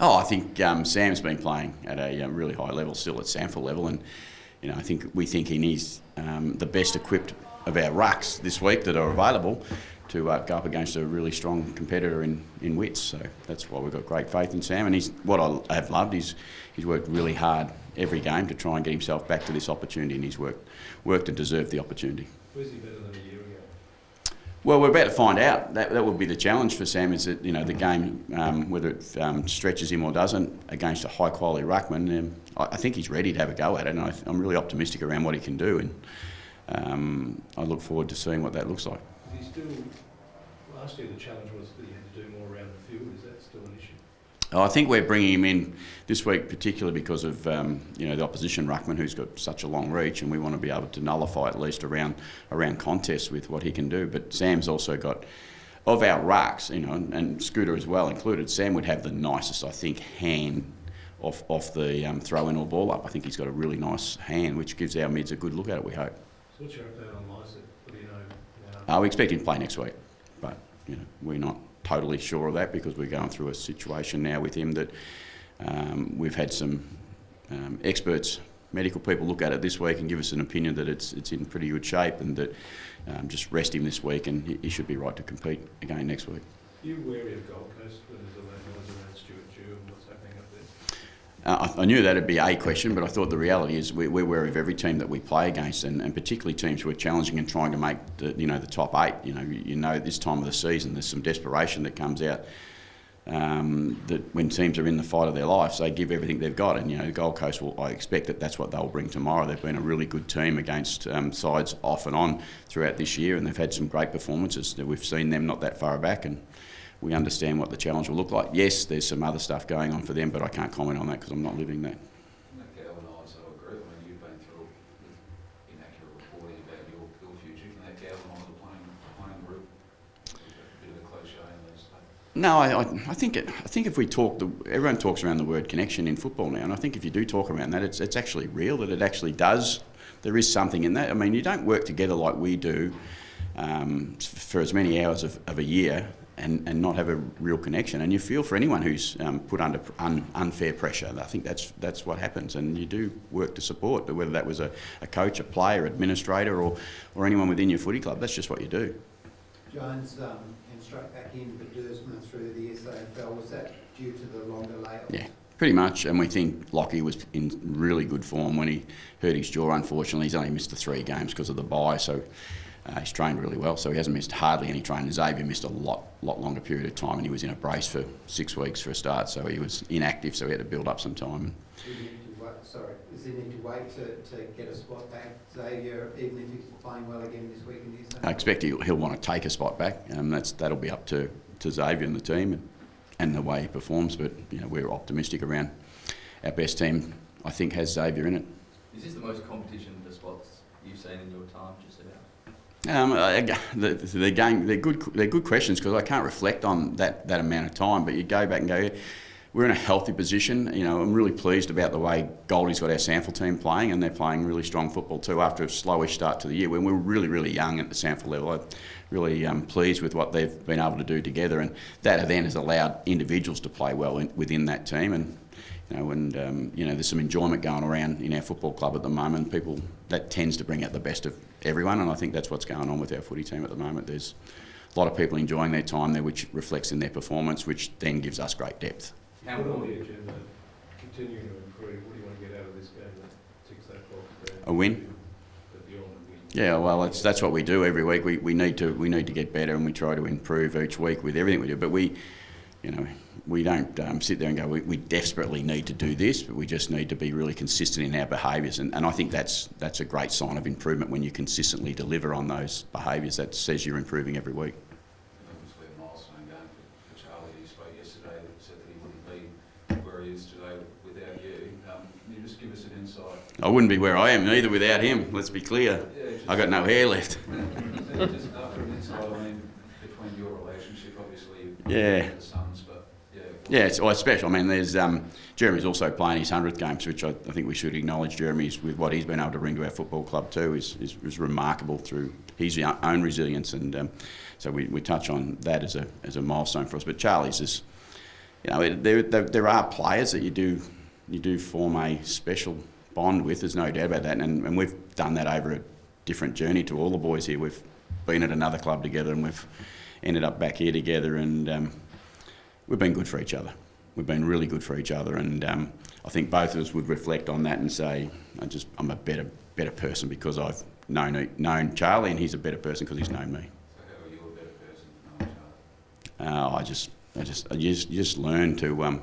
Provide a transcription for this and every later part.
Oh, I think Sam's been playing at a really high level, still at Sanford level, and I think he's the best equipped of our rucks this week that are available to go up against a really strong competitor in Wits. So that's why we've got great faith in Sam. And what I have loved is he's worked really hard every game to try and get himself back to this opportunity, and he's worked and deserved the opportunity. Was he better than a year ago? Well, we're about to find out. That would be the challenge for Sam, is that the game, whether it stretches him or doesn't, against a high quality ruckman, I think he's ready to have a go at it, and I'm really optimistic around what he can do, and I look forward to seeing what that looks like. Is he still? Last year the challenge was that he had to do more around the field. Is that still an issue? I think we're bringing him in this week, particularly because of the opposition ruckman, who's got such a long reach, and we want to be able to nullify at least around contests with what he can do. But Sam's also got, of our rucks, and Scooter as well included, Sam would have the nicest, I think, hand off the throw in or ball up. I think he's got a really nice hand, which gives our mids a good look at it, we hope. So what's your update on Lycett? What do you know? We expect him to play next week, but we're not totally sure of that, because we're going through a situation now with him that we've had some experts, medical people, look at it this week and give us an opinion that it's in pretty good shape, and that just rest him this week and he should be right to compete again next week. Are you wary of Gold Coast when there's a noise around Stuart Dew and what's happening up there? I knew that'd be a question, but I thought the reality is we're wary of every team that we play against, and particularly teams who are challenging and trying to make the top 8. This time of the season there's some desperation that comes out, that when teams are in the fight of their lives, they give everything they've got, and Gold Coast I expect that's what they'll bring tomorrow. They've been a really good team against sides off and on throughout this year, and they've had some great performances. We've seen them not that far back, and we understand what the challenge will look like. Yes, there's some other stuff going on for them, but I can't comment on that because I'm not living that. That galvanise our group. I mean, you've been through inaccurate reporting about your future. Can that galvanise a playing group? A bit of a cliche in these days. No, I think if we talk, everyone talks around the word connection in football now, and I think if you do talk around that, it's actually real, that it actually does. There is something in that. I mean, you don't work together like we do for as many hours of a year and not have a real connection, and you feel for anyone who's put under unfair pressure. I think that's what happens, and you do work to support, whether that was a coach, a player, administrator, or anyone within your footy club. That's just what you do. Jones and straight back in for Dursman through the SAFL. Was that due to the longer layoff? Yeah, pretty much, and we think Lockie was in really good form when he hurt his jaw. Unfortunately, he's only missed the 3 games because of the bye, so he's trained really well, so he hasn't missed hardly any training. Xavier missed a lot longer period of time, and he was in a brace for 6 weeks for a start, so he was inactive, so he had to build up some time. Does he need to wait to get a spot back, Xavier, even if he's playing well again this week in his I expect he'll want to take a spot back. That'll be up to Xavier and the team and the way he performs, but we're optimistic around our best team. I think has Xavier in it. Is this the most competition for spots you've seen in your time, just about? They're good questions, because I can't reflect on that amount of time. But you go back and go, we're in a healthy position. I'm really pleased about the way Goldie's got our Sanford team playing, and they're playing really strong football too. After a slowish start to the year, when we were really, really young at the Sanford level, I'm really pleased with what they've been able to do together, and that then has allowed individuals to play well within that team. And there's some enjoyment going around in our football club at the moment. That tends to bring out the best of everyone, and I think that's what's going on with our footy team at the moment. There's a lot of people enjoying their time there, which reflects in their performance, which then gives us great depth. How on the agenda, continuing to improve, what do you want to get out of this game that ticks that box? A win. Yeah, well, that's what we do every week. We need to get better, and we try to improve each week with everything we do. But we don't sit there and go, we desperately need to do this, but we just need to be really consistent in our behaviours. And I think that's a great sign of improvement when you consistently deliver on those behaviours. That says you're improving every week. Obviously a milestone game for Charlie. He spoke yesterday that said that he wouldn't be where he is today without you. Can you just give us an insight? I wouldn't be where I am either without him, let's be clear. I got no hair left. Just after an insight, between your relationship, obviously, yeah. The Suns, but yeah, it's special. I mean, there's Jeremy's also playing his 100th games, which I think we should acknowledge. Jeremy's, with what he's been able to bring to our football club too, is remarkable through his own resilience, and so we touch on that as a milestone for us. But Charlie's you know, there are players that you do form a special bond with. There's no doubt about that, and we've done that over a different journey to all the boys here. We've been at another club together, and we've ended up back here together, and we've been good for each other. We've been really good for each other, and I think both of us would reflect on that and say, I'm a better person because I've known Charlie, and he's a better person because he's known me. So how are you a better person for knowing Charlie? I just learn to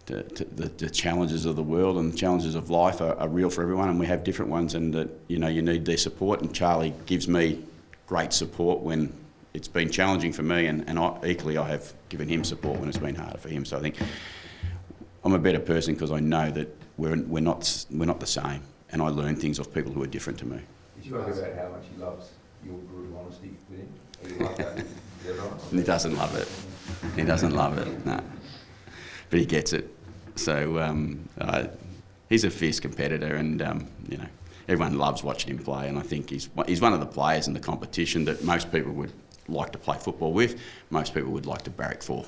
the challenges of the world and the challenges of life are real for everyone, and we have different ones, and that you need their support. And Charlie gives me great support when it's been challenging for me, and equally I have given him support when it's been harder for him. So I think I'm a better person because I know that we're not the same, and I learn things off people who are different to me. Did you talk about how much he loves your brutal honesty with him? Or you like that? Is that right? He doesn't love it. He doesn't love it, no. But he gets it. So he's a fierce competitor, and everyone loves watching him play. And I think he's one of the players in the competition that most people would like to play football with. Most people would like to barrack for.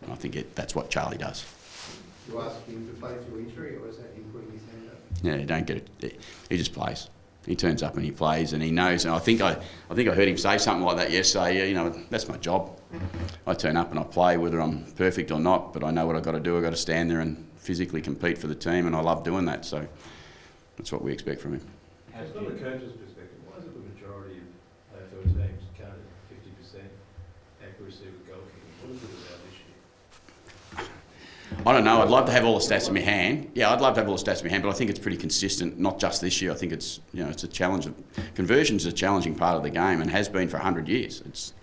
And I think that's what Charlie does. You ask him to play through injury, or is that him putting his hand up? Yeah, you don't get it. He just plays. He turns up and he plays, and he knows. And I think I heard him say something like that yesterday. Yeah, that's my job. I turn up and I play, whether I'm perfect or not. But I know what I've got to do. I've got to stand there and physically compete for the team, and I love doing that. So that's what we expect from him. From the coach's perspective, why is it the majority of AFL teams can't hit 50% accuracy with goal kicking? What is it about this year? I don't know. I'd love to have all the stats in my hand. Yeah, I'd love to have all the stats in my hand, but I think it's pretty consistent. Not just this year. I think it's it's a challenge. Conversion is a challenging part of the game and has been for 100 years.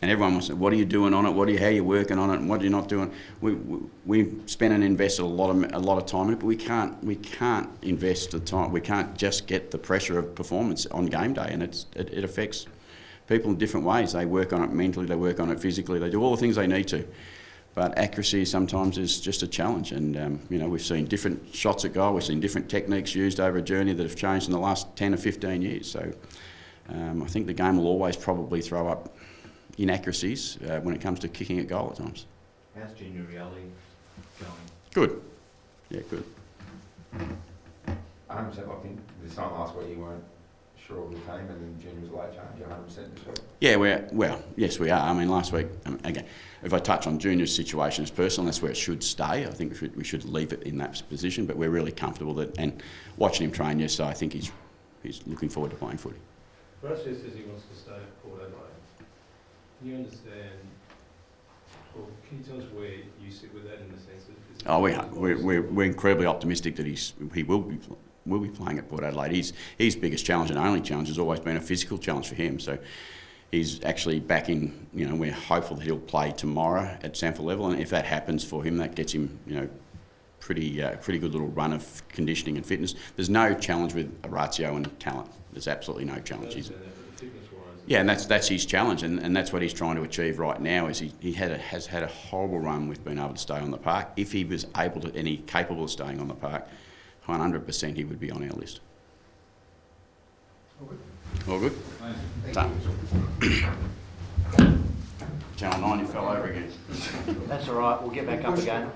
And everyone wants to, what are you doing on it? How are you working on it? And what are you not doing? We spent and invested a lot of time in it, but we can't invest the time. We can't just get the pressure of performance on game day, and it affects people in different ways. They work on it mentally, they work on it physically, they do all the things they need to. But accuracy sometimes is just a challenge, and we've seen different shots at goal. We've seen different techniques used over a journey that have changed in the last 10 or 15 years. So I think the game will always probably throw up inaccuracies when it comes to kicking at goal at times. How's junior reality going? Good. Yeah, good. 100%. I think this time last week you weren't sure of the team, and then Junior was a late change. You're 100% this week. Yeah, yes, we are. I mean, last week, again, if I touch on Junior's situation as personal, that's where it should stay. I think we should leave it in that position, but we're really comfortable that. And watching him train yesterday, I think he's looking forward to playing footy. Russ says he wants to stay at Port Adelaide. Can you understand, or can you tell us where you sit with that in the sense that... We're incredibly optimistic that he will be playing at Port Adelaide. His biggest challenge and only challenge has always been a physical challenge for him. So he's actually back in. We're hopeful that he'll play tomorrow at Sanford level, and if that happens for him, that gets him pretty good little run of conditioning and fitness. There's no challenge with Orazio and talent. There's absolutely no challenge. Yeah, and that's his challenge, and that's what he's trying to achieve right now. Is he has had a horrible run with being able to stay on the park. If he was able to, and he's capable of staying on the park, 100% he would be on our list. All good? Done. Channel 9, you fell over again. That's all right, we'll get back up again.